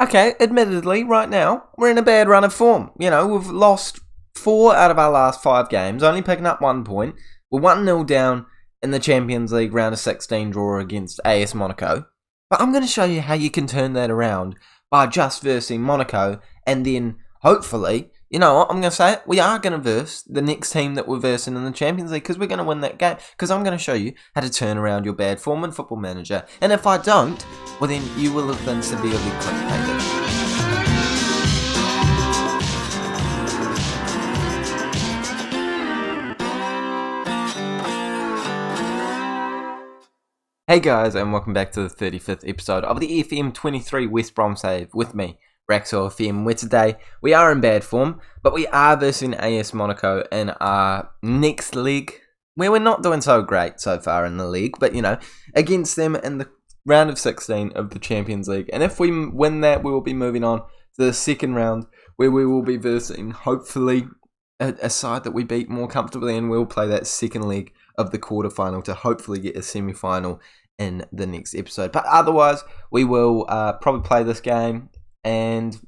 Okay, admittedly, right now, we're in a bad run of form. We've lost 4 out of our last 5 games, only picking up 1 point. We're 1-0 down in the Champions League round of 16 draw against AS Monaco. But I'm going to show you how you can turn that around by just versing Monaco, and then, hopefully, you know what, I'm going to say it, we are going to verse the next team that we're versing in the Champions League, because we're going to win that game, because I'm going to show you how to turn around your bad form in Football Manager. And if I don't, well then you will have been severely clickbaited. Hey guys, and welcome back to the 35th episode of the FM23 West Brom Save with me, Raxo FM, where today we are in bad form, but we are versing AS Monaco in our next leg, where we're not doing so great so far in the league, but against them in the round of 16 of the Champions League. And if we win that, we will be moving on to the second round, where we will be versing, hopefully, a side that we beat more comfortably, and we'll play that second leg of the quarterfinal to hopefully get a semi-final in the next episode. But otherwise, we will probably play this game and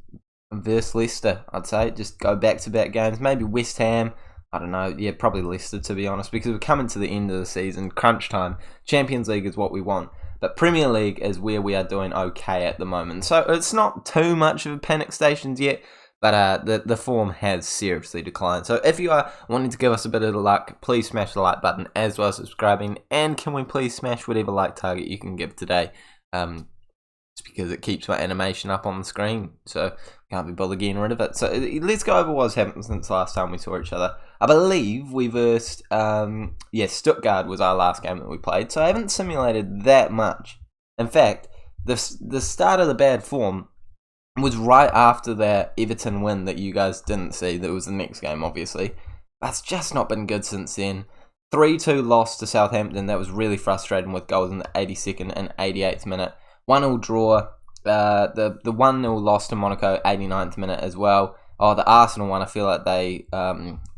verse Leicester, I'd say. Just go back-to-back games. Maybe West Ham. I don't know. Yeah, probably Leicester, to be honest, because we're coming to the end of the season. Crunch time. Champions League is what we want. But Premier League is where we are doing okay at the moment. So it's not too much of a panic stations yet, but the form has seriously declined. So if you are wanting to give us a bit of luck, please smash the like button as well as subscribing. And can we please smash whatever like target you can give today? It's because it keeps my animation up on the screen. So can't be bothered getting rid of it. So let's go over what's happened since last time we saw each other. I believe we versed, Stuttgart was our last game that we played. So I haven't simulated that much. In fact, the start of the bad form was right after that Everton win that you guys didn't see. That was the next game, obviously. That's just not been good since then. 3-2 loss to Southampton. That was really frustrating with goals in the 82nd and 88th minute. 1-0 draw. The 1-0 loss to Monaco, 89th minute as well. Oh, the Arsenal one, I feel like they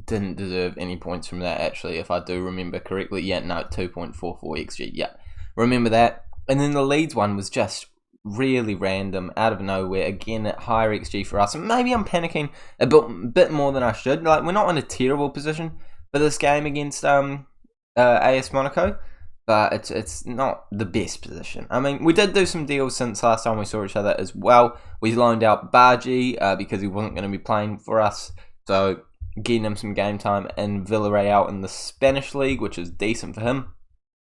didn't deserve any points from that, actually, if I do remember correctly. Yeah, no, 2.44 XG. Yeah, remember that. And then the Leeds one was just really random, out of nowhere. Again, at higher XG for us. Maybe I'm panicking a bit more than I should. Like, we're not in a terrible position for this game against AS Monaco, but it's not the best position. I mean, we did do some deals since last time we saw each other as well. We loaned out baggies because he wasn't going to be playing for us, so getting him some game time in Villarreal in the Spanish league, which is decent for him.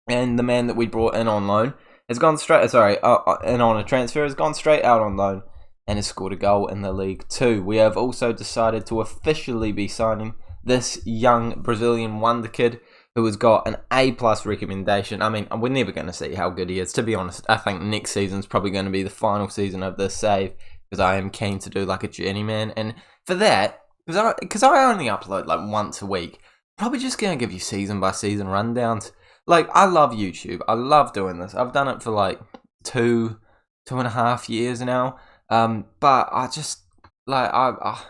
And the man that we brought in on loan has gone straight, and on a transfer, has gone straight out on loan and has scored a goal in the league too. We have also decided to officially be signing this young Brazilian wonder kid who has got an A+ recommendation. I mean, we're never going to see how good he is, to be honest. I think next season's probably going to be the final season of this save, because I am keen to do like a journeyman. And for that, because I only upload like once a week, probably just going to give you season by season rundowns. Like, I love YouTube. I love doing this. I've done it for like 2.5 years now. But I just, like, I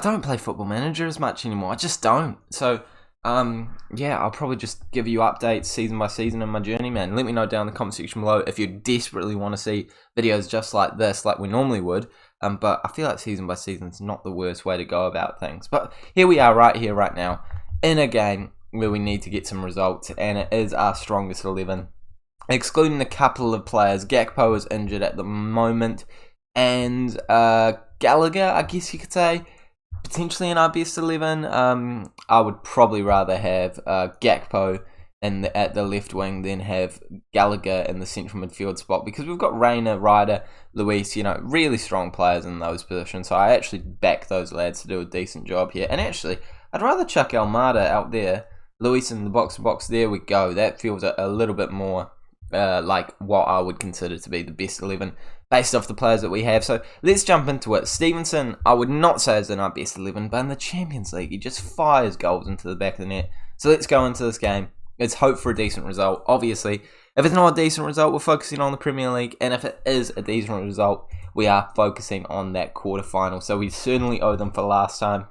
don't play Football Manager as much anymore. I just don't. So, yeah, I'll probably just give you updates season by season in my journey, man. Let me know down in the comment section below if you desperately want to see videos just like this, like we normally would. But I feel like season by season is not the worst way to go about things. But here we are right here, right now, in a game where we need to get some results, and it is our strongest 11. Excluding a couple of players, Gakpo is injured at the moment, and Gallagher, I guess you could say, potentially in our best 11. I would probably rather have Gakpo at the left wing than have Gallagher in the central midfield spot, because we've got Reina, Ryder, Luis, really strong players in those positions. So I actually back those lads to do a decent job here. And actually, I'd rather chuck Almada out there, Luis in the box-to-box. There we go. That feels a little bit more like what I would consider to be the best 11 based off the players that we have. So let's jump into it. Stevenson, I would not say is in our best 11, but in the Champions League, he just fires goals into the back of the net. So let's go into this game. Let's hope for a decent result. Obviously, if it's not a decent result, we're focusing on the Premier League. And if it is a decent result, we are focusing on that quarterfinal. So we certainly owe them for last time.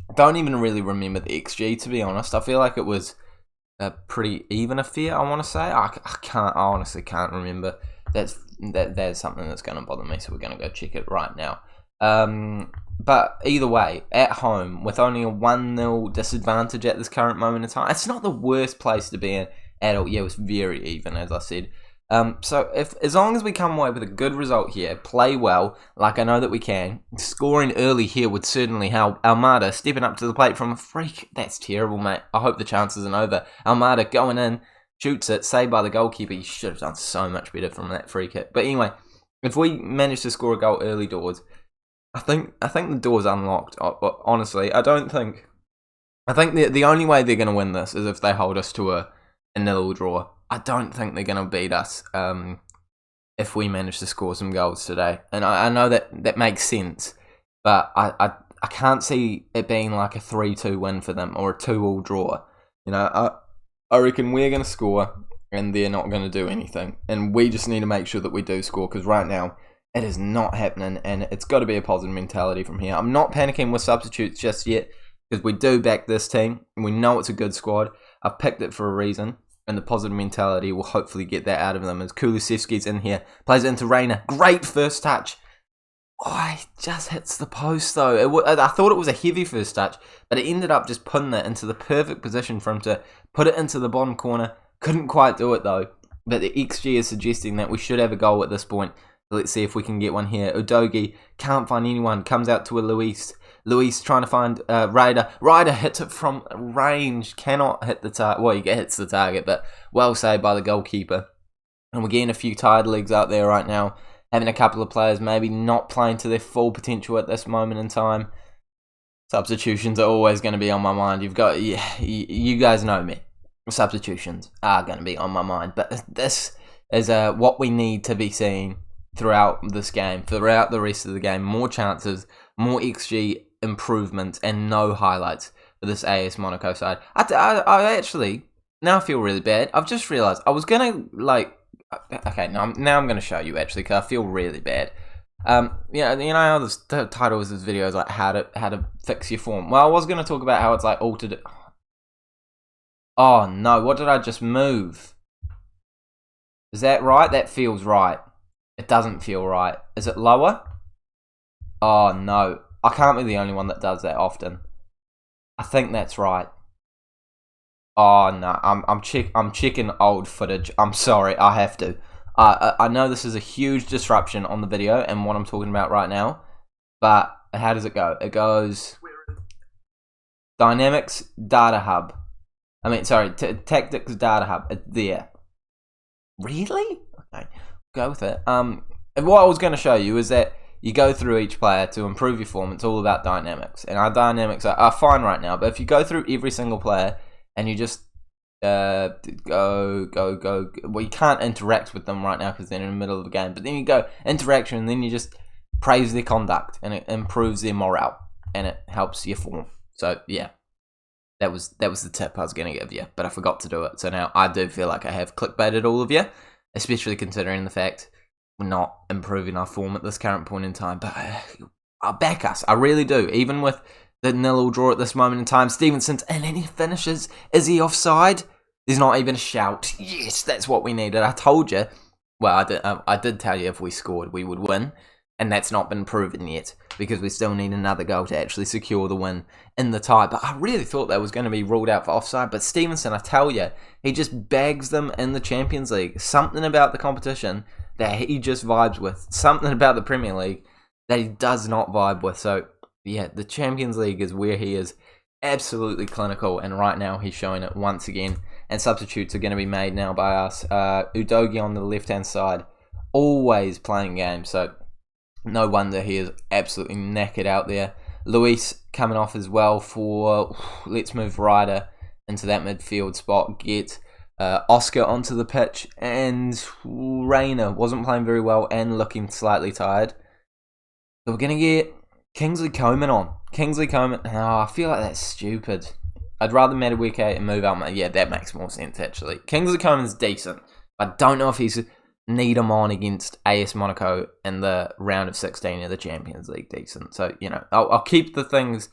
I don't even really remember the XG, to be honest. I feel like it was a pretty even affair, I want to say. I honestly can't remember That's something that's going to bother me, so we're going to go check it right now. But either way, at home, with only a 1-0 disadvantage at this current moment in time, it's not the worst place to be in at all. Yeah, it was very even, as I said. So as long as we come away with a good result here, play well, like I know that we can, scoring early here would certainly help. Almada stepping up to the plate from a freak. That's terrible, mate. I hope the chance isn't over. Almada going in, shoots it, saved by the goalkeeper. He should have done so much better from that free kick. But anyway, if we manage to score a goal early doors, I think the door's unlocked. Honestly, I think the only way they're going to win this is if they hold us to a 0 draw. I don't think they're going to beat us if we manage to score some goals today. And I know that makes sense, but I can't see it being like a 3-2 win for them or a 2-2 draw. You know, I reckon we're going to score and they're not going to do anything. And we just need to make sure that we do score, because right now it is not happening, and it's got to be a positive mentality from here. I'm not panicking with substitutes just yet, because we do back this team and we know it's a good squad. I've picked it for a reason. And the positive mentality will hopefully get that out of them. As Kulusevski's in here, plays it into Reina. Great first touch. Oh, he just hits the post though. I thought it was a heavy first touch, but it ended up just putting it into the perfect position for him to put it into the bottom corner. Couldn't quite do it though. But the XG is suggesting that we should have a goal at this point. Let's see if we can get one here. Udogie can't find anyone. Comes out to a Luis. Luis trying to find Ryder. Ryder hits it from range. Cannot hit the target. Well, he hits the target, but well saved by the goalkeeper. And we're getting a few tired legs out there right now. Having a couple of players maybe not playing to their full potential at this moment in time. Substitutions are always going to be on my mind. You guys know me. Substitutions are going to be on my mind. But this is what we need to be seeing throughout this game, throughout the rest of the game. More chances, more XG improvements, and no highlights for this AS Monaco side. I actually now feel really bad. I've just realised I was gonna okay, now I'm gonna show you actually, because I feel really bad. You know how the title of this video is like how to fix your form. Well, I was gonna talk about how it's like altered. Oh no, what did I just move? Is that right? That feels right. It doesn't feel right. Is it lower? Oh no, I can't be the only one that does that often. I think that's right. Oh no, I'm checking old footage. I'm sorry, I have to. I know this is a huge disruption on the video and what I'm talking about right now, but how does it go? It goes Dynamics Data Hub. I mean, sorry, Tactics Data Hub. It's there. Really? Okay, go with it. And what I was going to show you is that you go through each player to improve your form. It's all about dynamics, and our dynamics are fine right now. But if you go through every single player and you just go, well, you can't interact with them right now because they're in the middle of the game. But then you go interaction, and then you just praise their conduct, and it improves their morale, and it helps your form. So yeah, that was the tip I was going to give you, but I forgot to do it. So now I do feel like I have clickbaited all of you, especially considering the fact we're not improving our form at this current point in time. But I'll back us. I really do. Even with the 0 draw at this moment in time, Stevenson's and then he finishes. Is he offside? There's not even a shout. Yes, that's what we needed. I told you. Well, I did tell you if we scored, we would win. And that's not been proven yet, because we still need another goal to actually secure the win in the tie. But I really thought that was going to be ruled out for offside. But Stevenson, I tell you, he just bags them in the Champions League. Something about the competition that he just vibes with. Something about the Premier League that he does not vibe with. So, yeah, the Champions League is where he is absolutely clinical. And right now, he's showing it once again. And substitutes are going to be made now by us. Udogie on the left-hand side, always playing games. So no wonder he is absolutely knackered out there. Luis coming off as well for, let's move Ryder into that midfield spot. Get Oscar onto the pitch. And Reina wasn't playing very well and looking slightly tired. So we're going to get Kingsley Coman on. Kingsley Coman. Oh, I feel like that's stupid. I'd rather Madueke and move out. Yeah, that makes more sense, actually. Kingsley Coman's decent. I don't know if he's need him on against AS Monaco in the round of 16 of the Champions League decent. So, you know, I'll keep the things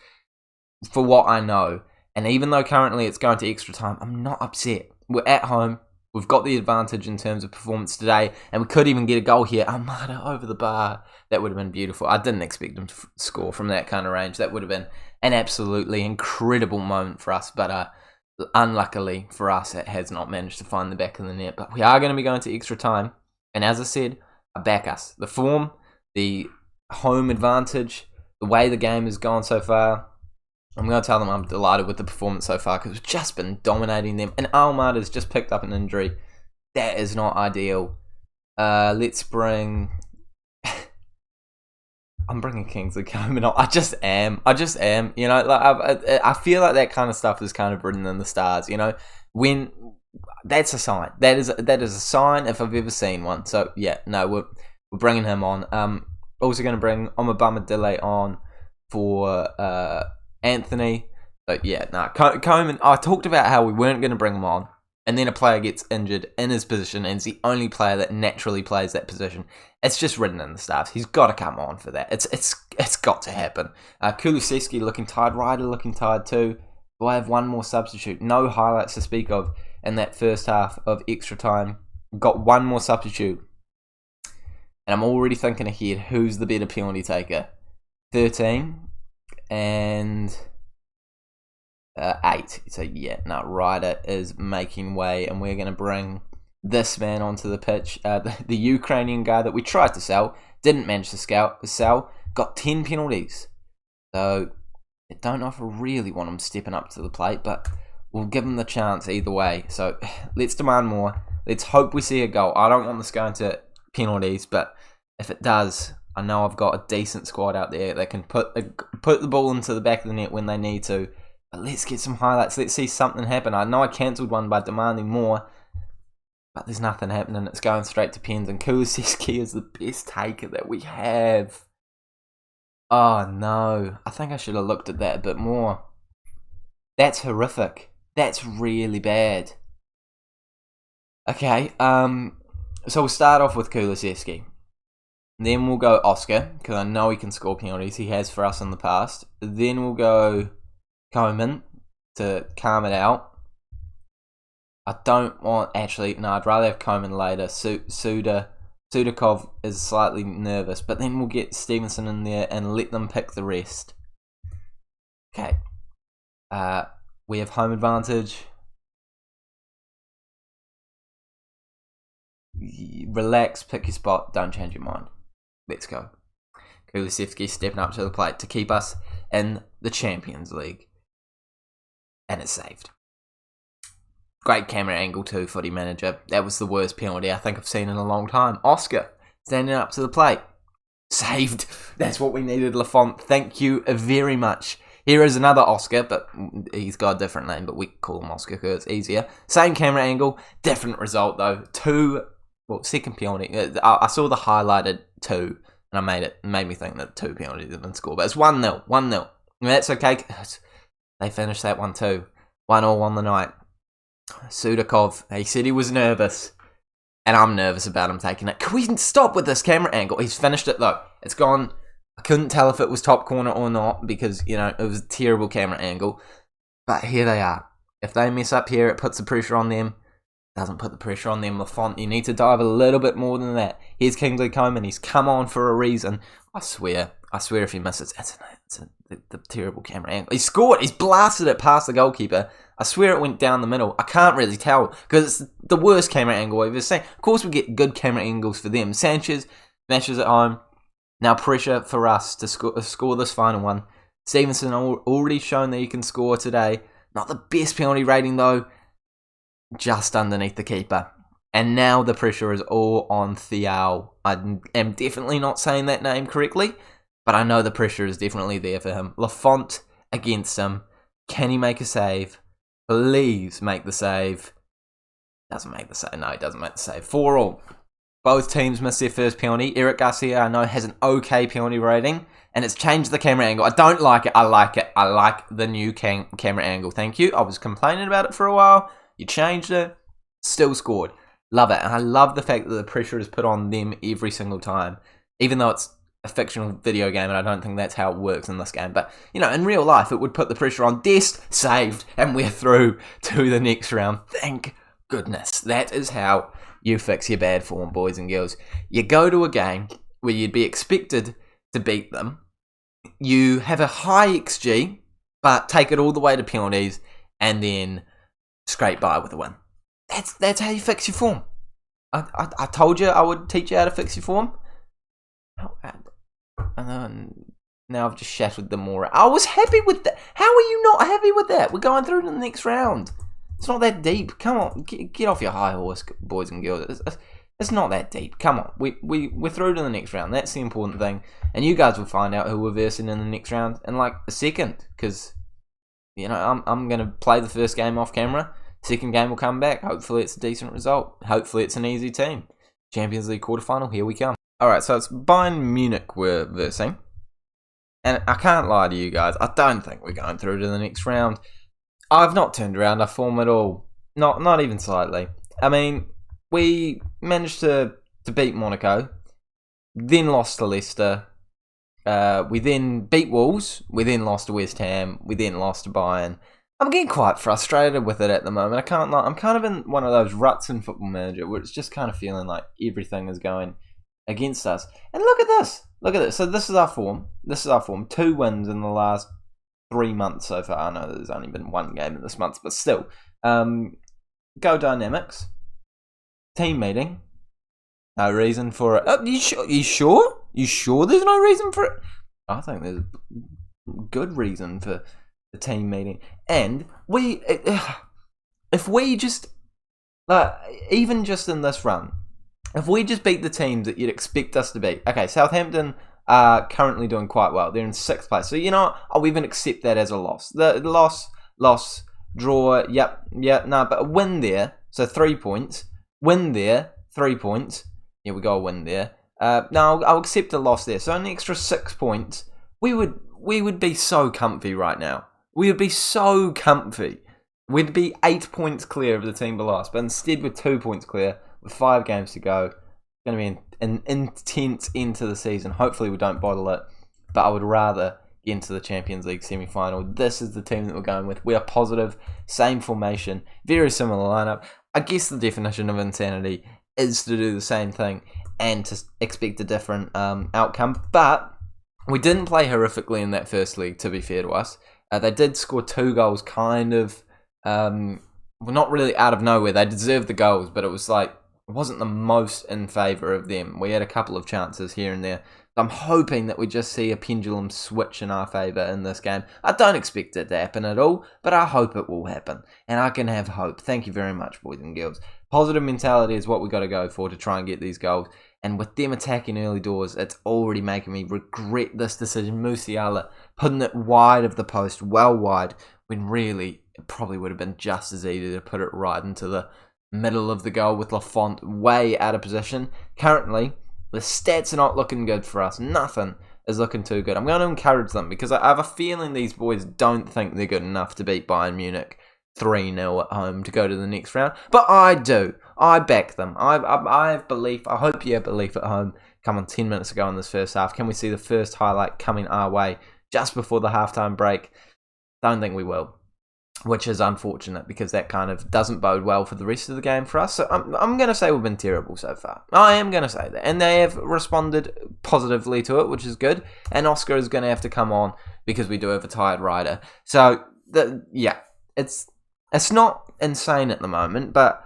for what I know. And even though currently it's going to extra time, I'm not upset. We're at home. We've got the advantage in terms of performance today, and we could even get a goal here. Armada over the bar. That would have been beautiful. I didn't expect him to score from that kind of range. That would have been an absolutely incredible moment for us, but unluckily for us, it has not managed to find the back of the net. But we are going to be going to extra time, and as I said, I back us. The form, the home advantage, the way the game has gone so far, I'm going to tell them I'm delighted with the performance so far because we've just been dominating them. And Almada's just picked up an injury. That is not ideal. Let's bring... I'm bringing Kingsley Coman on. I just am. You know, like I feel like that kind of stuff is kind of written in the stars. You know, when that's a sign. That is a sign if I've ever seen one. So yeah, no, we're bringing him on. Also going to bring Omabama on for Anthony. But yeah, no, Coman, I talked about how we weren't going to bring him on, and then a player gets injured in his position, and he's the only player that naturally plays that position. It's just written in the stars. He's got to come on for that. It's got to happen. Kulusevski looking tired, Ryder looking tired too. Do I have one more substitute? No highlights to speak of in that first half of extra time. Got one more substitute. And I'm already thinking ahead, who's the better penalty taker? 13 and 8. So yeah, no, Ryder is making way, and we're going to bring this man onto the pitch. The Ukrainian guy that we tried to sell, didn't manage to sell, got 10 penalties. So I don't know if I really want him stepping up to the plate, but we'll give him the chance either way. So let's demand more. Let's hope we see a goal. I don't want this going to penalties, but if it does, I know I've got a decent squad out there that can put the ball into the back of the net when they need to. But let's get some highlights. Let's see something happen. I know I cancelled one by demanding more, but there's nothing happening. It's going straight to pens, and Kulusevski is the best taker that we have. Oh no, I think I should have looked at that a bit more. That's horrific. That's really bad. Okay, so we'll start off with Kulusevski. Then we'll go Oscar, because I know he can score penalties. He has for us in the past. Then we'll go Coman to calm it out. I don't want... Actually, no, I'd rather have Coman later. Sudakov is slightly nervous, but then we'll get Stevenson in there and let them pick the rest. Okay. We have home advantage. Relax, pick your spot, don't change your mind. Let's go. Kulusevski stepping up to the plate to keep us in the Champions League. And it's saved. Great camera angle too, footy manager. That was the worst penalty I think I've seen in a long time. Oscar, standing up to the plate. Saved. That's what we needed, Lafont. Thank you very much. Here is another Oscar, but he's got a different name, but we call him Oscar because it's easier. Same camera angle, different result though. Second penalty. I saw the highlighted 2, and it made me think that 2 penalties have been scored. But it's 1-0. 1-0. And that's okay. They finished that one too. 1-1 on the night. Sudakov, he said he was nervous, and I'm nervous about him taking it. Can we stop with this camera angle? He's finished it though. It's gone. I couldn't tell if it was top corner or not because, you know, it was a terrible camera angle. But here they are. If they mess up here, it puts the pressure on them. Doesn't put the pressure on them, Lafont. You need to dive a little bit more than that. Here's Kingsley Coman. He's come on for a reason. I swear if he misses, it's the terrible camera angle. He scored. He's blasted it past the goalkeeper. I swear it went down the middle. I can't really tell because it's the worst camera angle I've ever seen. Of course, we get good camera angles for them. Sanchez smashes at home. Now pressure for us to score this final one. Stevenson already shown that he can score today. Not the best penalty rating though. Just underneath the keeper. And now the pressure is all on Thial. I am definitely not saying that name correctly, but I know the pressure is definitely there for him. Lafont against him. Can he make a save? Please make the save. Doesn't make the save. No, he doesn't make the save. 4-4. Both teams missed their first penalty. Eric Garcia, I know, has an okay penalty rating, and it's changed the camera angle. I don't like it. I like it. I like the new camera angle. Thank you. I was complaining about it for a while. You changed it. Still scored. Love it. And I love the fact that the pressure is put on them every single time, even though it's a fictional video game, and I don't think that's how it works in this game. But, you know, in real life, it would put the pressure on. Dest, saved, and we're through to the next round. Thank goodness, that is how you fix your bad form, boys and girls. You go to a game where you'd be expected to beat them. You have a high XG, but take it all the way to penalties and then scrape by with a win. That's how you fix your form. I told you I would teach you how to fix your form. And now I've just shattered the more. I was happy with that. How are you not happy with that? We're going through to the next round. It's not that deep. Come on, get off your high horse, boys and girls. It's not that deep. Come on, we're through to the next round. That's the important thing. And you guys will find out who we're versing in the next round in like a second, because I'm gonna play the first game off camera. Second game will come back. Hopefully it's a decent result. Hopefully it's an easy team. Champions League quarterfinal. Here we come. All right, so it's Bayern Munich we're versing, and I can't lie to you guys. I don't think we're going through to the next round. I've not turned around our form at all. Not even slightly. I mean, we managed to beat Monaco, then lost to Leicester. We then beat Wolves. We then lost to West Ham. We then lost to Bayern. I'm getting quite frustrated with it at the moment. I can't lie. I'm kind of in one of those ruts in Football Manager where it's just kind of feeling like everything is going against us. And look at this. Look at this. So this is our form. 2 wins in the last 3 months so far. I know there's only been 1 game in this month, but still. Go Dynamics. Team meeting. No reason for it. You sure? You sure there's no reason for it? I think there's good reason for the team meeting. And if we just, even just in this run, if we just beat the teams that you'd expect us to beat. Okay, Southampton are currently doing quite well. They're in 6th place. So, I'll even accept that as a loss. The loss, draw, but a win there. So 3 points. Win there, 3 points. Yeah, we got a win there. No, I'll accept a loss there. So an extra 6 points. We would be so comfy right now. We would be so comfy. We'd be 8 points clear of the team below us. But instead we're 2 points clear with 5 games to go. It's going to be an intense end to the season. Hopefully we don't bottle it. But I would rather get into the Champions League semi-final. This is the team that we're going with. We are positive. Same formation. Very similar lineup. I guess the definition of insanity is to do the same thing and to expect a different outcome. But we didn't play horrifically in that first league, to be fair to us. They did score 2 goals kind of, not really out of nowhere. They deserved the goals, but it wasn't the most in favour of them. We had a couple of chances here and there. I'm hoping that we just see a pendulum switch in our favour in this game. I don't expect it to happen at all, but I hope it will happen. And I can have hope. Thank you very much, boys and girls. Positive mentality is what we got to go for to try and get these goals. And with them attacking early doors, it's already making me regret this decision. Musiala putting it wide of the post, well wide, when really it probably would have been just as easy to put it right into the middle of the goal with Lafont way out of position. Currently, the stats are not looking good for us. Nothing is looking too good. I'm going to encourage them because I have a feeling these boys don't think they're good enough to beat Bayern Munich 3-0 at home to go to the next round. But I do. I back them. I have belief. I hope you have belief at home. Come on, 10 minutes ago in this first half. Can we see the first highlight coming our way just before the halftime break? Don't think we will, which is unfortunate because that kind of doesn't bode well for the rest of the game for us. So I'm going to say we've been terrible so far. I am going to say that. And they have responded positively to it, which is good. And Oscar is going to have to come on because we do have a tired rider. So, it's not insane at the moment, but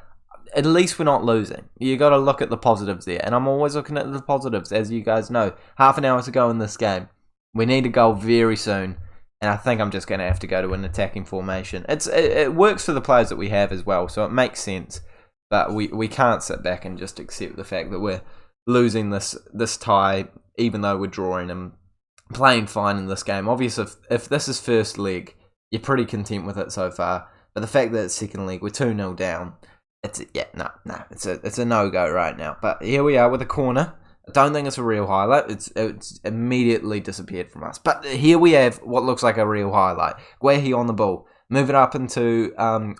at least we're not losing. You got to look at the positives there. And I'm always looking at the positives, as you guys know. Half an hour to go in this game. We need a goal very soon. And I think I'm just going to have to go to an attacking formation. It works for the players that we have as well, so it makes sense. But we can't sit back and just accept the fact that we're losing this tie, even though we're drawing and playing fine in this game. Obviously, if this is first leg, you're pretty content with it so far. But the fact that it's second leg, we're 2-0 down. It's a no-go right now. But here we are with a corner. I don't think it's a real highlight. It's immediately disappeared from us. But here we have what looks like a real highlight. Guehi on the ball. Move it up into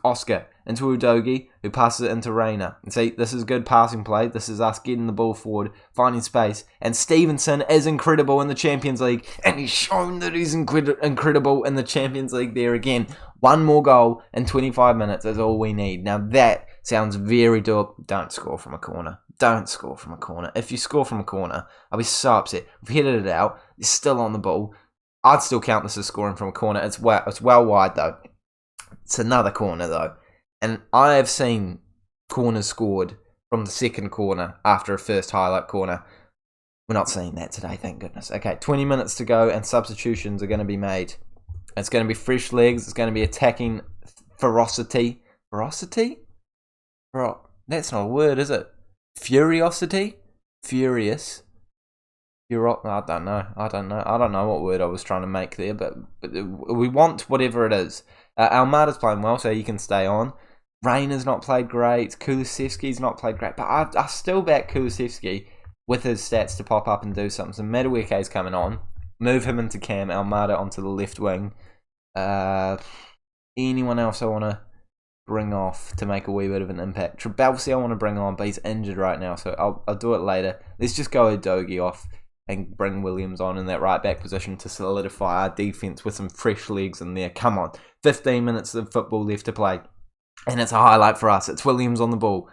Oscar, into Udogi, who passes it into Reina. And see, this is good passing play. This is us getting the ball forward, finding space. And Stevenson is incredible in the Champions League. And he's shown that he's incredible in the Champions League there again. One more goal in 25 minutes is all we need. Now that Sounds very doable. Don't score from a corner. Don't score from a corner. If you score from a corner, I'll be so upset. We've headed it out. They're still on the ball. I'd still count this as scoring from a corner. It's well wide, though. It's another corner, though. And I have seen corners scored from the second corner after a first highlight corner. We're not seeing that today, thank goodness. Okay, 20 minutes to go, and substitutions are going to be made. It's going to be fresh legs. It's going to be attacking ferocity. Ferocity? That's not a word, is it? Furiosity? Furious? I don't know. I don't know what word I was trying to make there, but we want whatever it is. Almada's playing well, so he can stay on. Rayner's not played great. Kulusevski's not played great, but I still back Kulusevski with his stats to pop up and do something. So Madueke's coming on. Move him into cam. Almada onto the left wing. Anyone else I want to bring off to make a wee bit of an impact? Trabelsi I want to bring on, but he's injured right now, so I'll do it later. Let's just go Udogie off and bring Williams on in that right back position to solidify our defence with some fresh legs in there. Come on, 15 minutes of football left to play, and it's a highlight for us. It's Williams on the ball.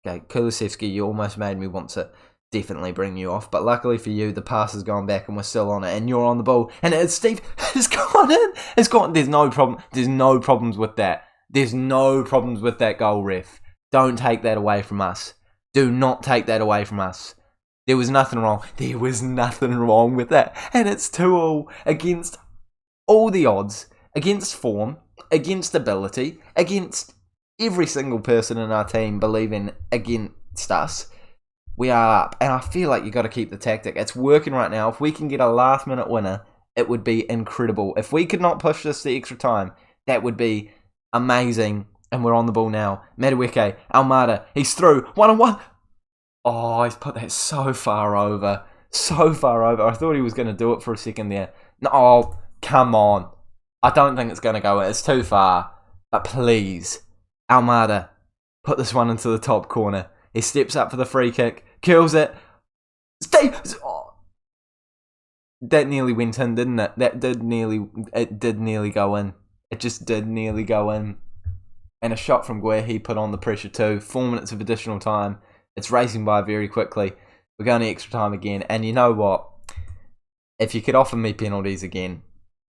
Okay, Kulusevski, you almost made me want to definitely bring you off, but luckily for you, the pass has gone back and we're still on it, and you're on the ball, and it's Steve. It's gone in. It's gone. There's no problem. There's no problems with that. There's no problems with that goal, ref. Don't take that away from us. Do not take that away from us. There was nothing wrong. There was nothing wrong with that. And it's 2-2 against all the odds, against form, against ability, against every single person in our team believing against us. We are up. And I feel like you got to keep the tactic. It's working right now. If we can get a last-minute winner, it would be incredible. If we could not push this to extra time, that would be amazing. And we're on the ball now. Madueke, Almada, he's through. 1-on-1. Oh, he's put that so far over. So far over. I thought he was going to do it for a second there. No, oh, come on. I don't think it's going to go in. It's too far. But please, Almada, put this one into the top corner. He steps up for the free kick. Curls it. Steve! Oh. That nearly went in, didn't it? It did nearly go in. It just did nearly go in. And a shot from Guehi put on the pressure too. 4 minutes of additional time. It's racing by very quickly. We're going to extra time again. And you know what? If you could offer me penalties again,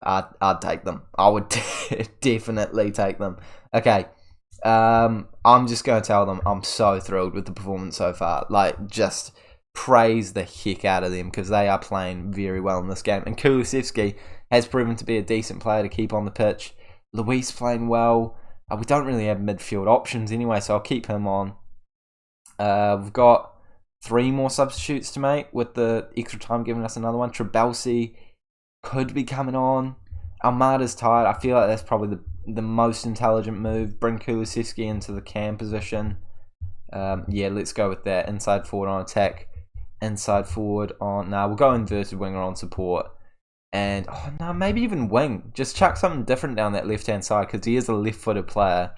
I'd take them. I would definitely take them. Okay. I'm just going to tell them I'm so thrilled with the performance so far. Like, just praise the heck out of them because they are playing very well in this game. And Kulusevski has proven to be a decent player to keep on the pitch. Luis playing well. We don't really have midfield options anyway, so I'll keep him on. We've got 3 more substitutes to make with the extra time giving us another one. Trabelsi could be coming on. Almada's tired. I feel like that's probably the most intelligent move. Bring Kulusevski into the cam position. Yeah, let's go with that. Inside forward on attack. Inside forward on... we'll go inverted winger on support. And, maybe even wing. Just chuck something different down that left-hand side because he is a left-footed player.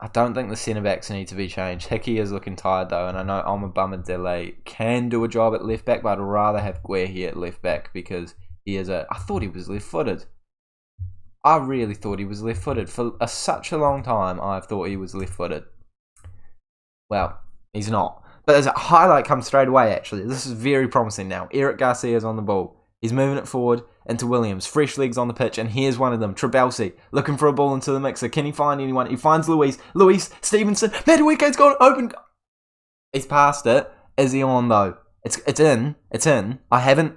I don't think the centre-backs need to be changed. Hickey is looking tired though, and I know Delay can do a job at left-back, but I'd rather have Guehi at left-back because he is I thought he was left-footed. I really thought he was left-footed. For such a long time, I've thought he was left-footed. Well, he's not. But there's a highlight comes straight away, actually. This is very promising now. Eric Garcia's on the ball. He's moving it forward into Williams. Fresh legs on the pitch, and here's one of them. Trabelsi, looking for a ball into the mixer. Can he find anyone? He finds Luis. Luis, Stevenson. Madueke's got open. He's past it. Is he on, though? It's in. It's in. I haven't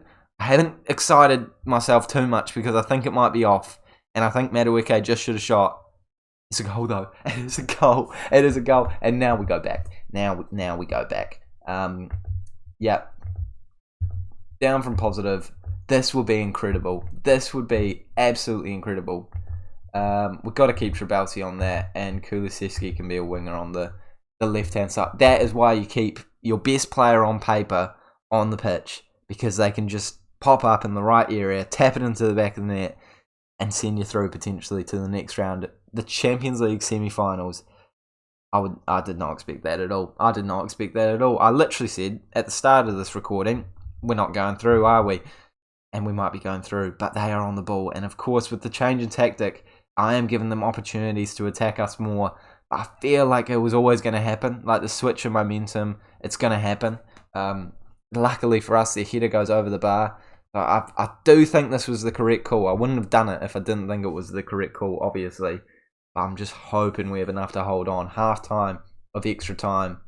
excited myself too much because I think it might be off. And I think Madueke just should have shot. It's a goal, though. It is a goal. It is a goal. And now we go back. Now we go back. Yeah. Down from positive. This will be incredible. This would be absolutely incredible. We've got to keep Trabelsi on there, and Kulusevski can be a winger on the left-hand side. That is why you keep your best player on paper on the pitch, because they can just pop up in the right area, tap it into the back of the net, and send you through potentially to the next round. The Champions League semi-finals, I did not expect that at all. I did not expect that at all. I literally said at the start of this recording, we're not going through, are we? And we might be going through, but they are on the ball. And of course, with the change in tactic, I am giving them opportunities to attack us more. I feel like it was always going to happen. Like the switch of momentum, it's going to happen. Luckily for us, the header goes over the bar. I do think this was the correct call. I wouldn't have done it if I didn't think it was the correct call, obviously. I'm just hoping we have enough to hold on. Half time of extra time.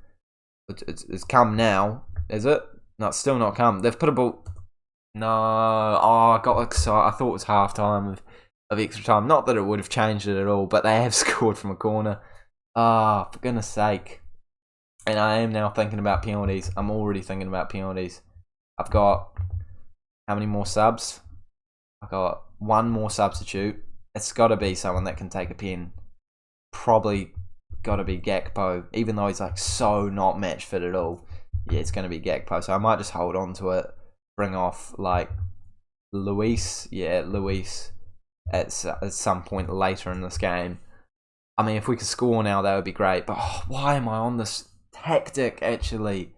It's come now, is it? No, it's still not come. They've put a ball. No, I got excited. I thought it was half time of extra time. Not that it would have changed it at all, but they have scored from a corner. For goodness sake. And I am now thinking about penalties. I'm already thinking about penalties. I've got how many more subs? I've got one more substitute. It's got to be someone that can take a pen. Probably got to be Gakpo, even though he's like so not match fit at all. Yeah, it's going to be Gakpo. So I might just hold on to it. Bring off like Luis. Yeah, Luis at some point later in this game. I mean, if we could score now, that would be great. But why am I on this tactic, actually?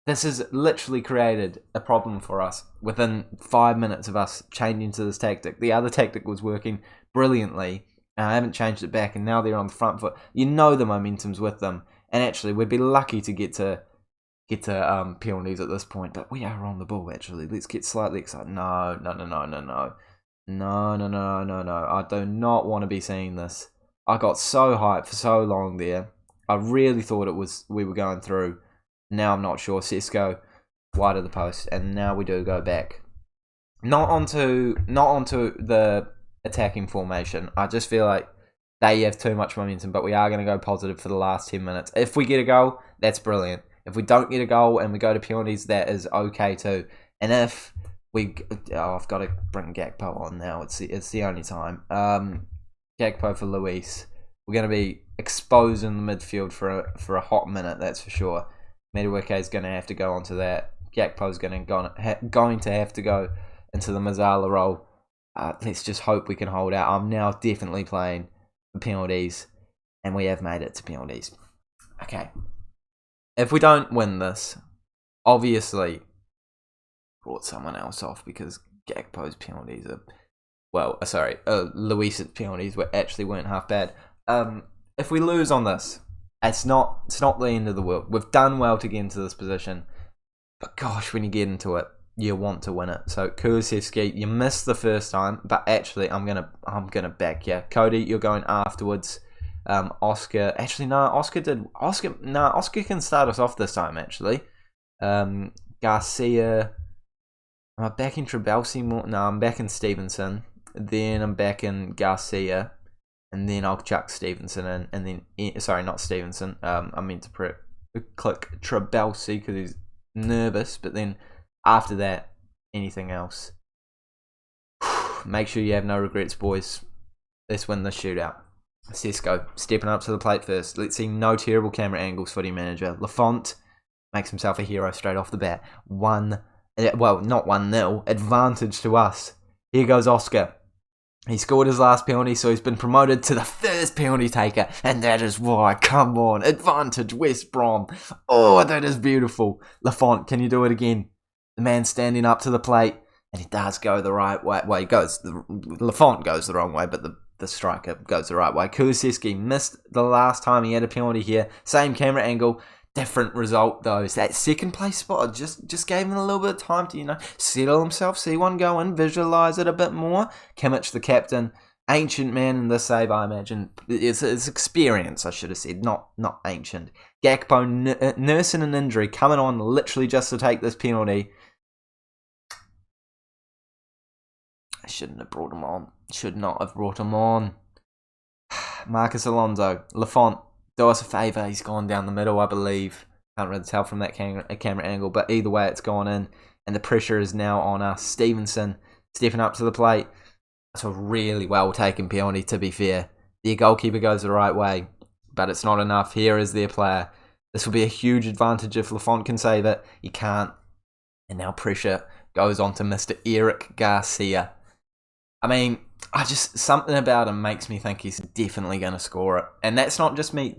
This has literally created a problem for us within 5 minutes of us changing to this tactic. The other tactic was working brilliantly, and I haven't changed it back, and now they're on the front foot. You know the momentum's with them. And actually, we'd be lucky to get to penalties at this point, but we are on the ball, actually. Let's get slightly excited. No. No. I do not want to be seeing this. I got so hyped for so long there. I really thought we were going through. Now I'm not sure. Sesko wide of the post, and now we do go back. Not onto the attacking formation. I just feel like they have too much momentum, but we are going to go positive for the last 10 minutes. If we get a goal, that's brilliant. If we don't get a goal and we go to penalties, that is okay too. And if we, I've got to bring Gakpo on now. It's the only time. Gakpo for Luis. We're going to be exposing the midfield for a hot minute, that's for sure. Madueke is going to have to go onto that. Gakpo is going to have to go into the Mazzala role. Let's just hope we can hold out. I'm now definitely playing for penalties, and we have made it to penalties. Okay. If we don't win this, obviously brought someone else off because Gakpo's penalties are, Luis's penalties weren't half bad. If we lose on this, it's not the end of the world. We've done well to get into this position, but gosh, when you get into it, you want to win it. So Kulusevski, you missed the first time, but actually, I'm gonna back you. Cody, you're going afterwards. Oscar, actually no, Oscar can start us off this time actually. Garcia, am I backing Trabelsi more? No, I'm backing Stevenson. Then I'm backing Garcia. And then I'll chuck Stevenson in, and then, sorry, not Stevenson, I meant to click Trabelsi because he's nervous, but then after that, anything else. Make sure you have no regrets, boys. Let's win this shootout. Sesko, stepping up to the plate first. Let's see no terrible camera angles, footy manager. Lafont makes himself a hero straight off the bat. Not 1-0, advantage to us. Here goes Oscar. He scored his last penalty, so he's been promoted to the first penalty taker, and that is why. Come on, advantage West Brom. Oh, that is beautiful. Lafont, can you do it again? The man standing up to the plate, and he does go the right way. Well, Lafont goes the wrong way, but the striker goes the right way. Kulusevski missed the last time he had a penalty here. Same camera angle. Different result though. That second place spot just gave him a little bit of time to, settle himself, see one go in, visualise it a bit more. Kimmich, the captain, ancient man in this save, I imagine. It's experience, I should have said, not ancient. Gakpo nursing an injury, coming on literally just to take this penalty. I shouldn't have brought him on. Should not have brought him on. Marcus Alonso, Lafont. Do us a favour, he's gone down the middle, I believe. Can't really tell from that camera angle, but either way, it's gone in, and the pressure is now on us. Stevenson stepping up to the plate. That's a really well taken penalty, to be fair. The goalkeeper goes the right way, but it's not enough. Here is their player. This will be a huge advantage if Lafont can save it. He can't, and now pressure goes on to Mr. Eric Garcia. I mean, something about him makes me think he's definitely going to score it. And that's not just me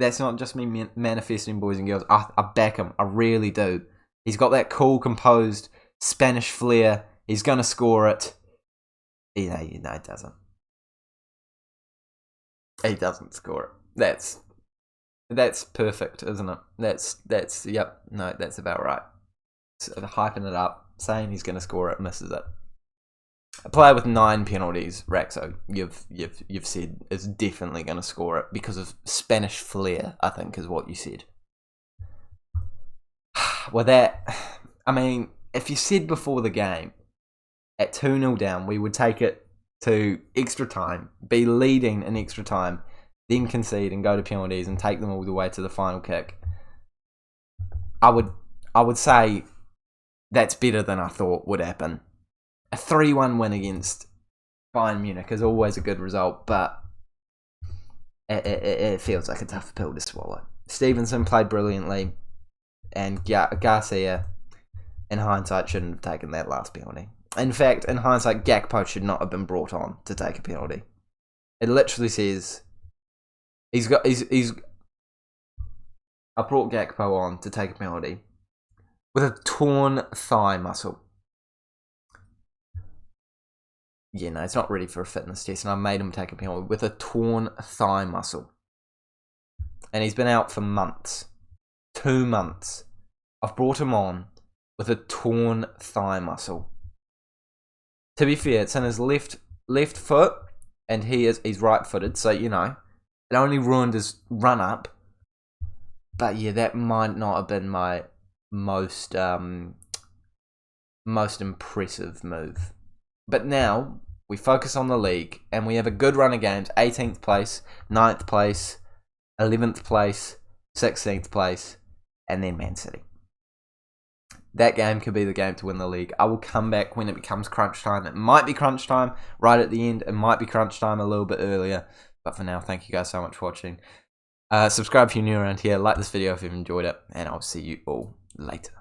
manifesting, boys and girls. I back him. I really do. He's got that cool, composed Spanish flair. He's going to score it. He doesn't. He doesn't score it. That's perfect, isn't it? That's yep. No, that's about right. So, hyping it up, saying he's going to score it, misses it. A player with 9 penalties, Raxo, you've said is definitely going to score it because of Spanish flair, I think, is what you said. Well, I mean, if you said before the game, at 2-0 down, we would take it to extra time, be leading in extra time, then concede and go to penalties and take them all the way to the final kick, I would say that's better than I thought would happen. A 3-1 win against Bayern Munich is always a good result, but it feels like a tough pill to swallow. Stevenson played brilliantly, and Garcia, in hindsight, shouldn't have taken that last penalty. In fact, in hindsight, Gakpo should not have been brought on to take a penalty. It literally says I brought Gakpo on to take a penalty with a torn thigh muscle. Yeah, no, it's not ready for a fitness test, and I made him take a penalty with a torn thigh muscle. And he's been out for months. 2 months. I've brought him on with a torn thigh muscle. To be fair, it's in his left foot, and he's right-footed, so, you know, it only ruined his run-up. But yeah, that might not have been my most impressive move. But now, we focus on the league, and we have a good run of games. 18th place, 9th place, 11th place, 16th place, and then Man City. That game could be the game to win the league. I will come back when it becomes crunch time. It might be crunch time right at the end. It might be crunch time a little bit earlier. But for now, thank you guys so much for watching. Subscribe if you're new around here. Like this video if you've enjoyed it. And I'll see you all later.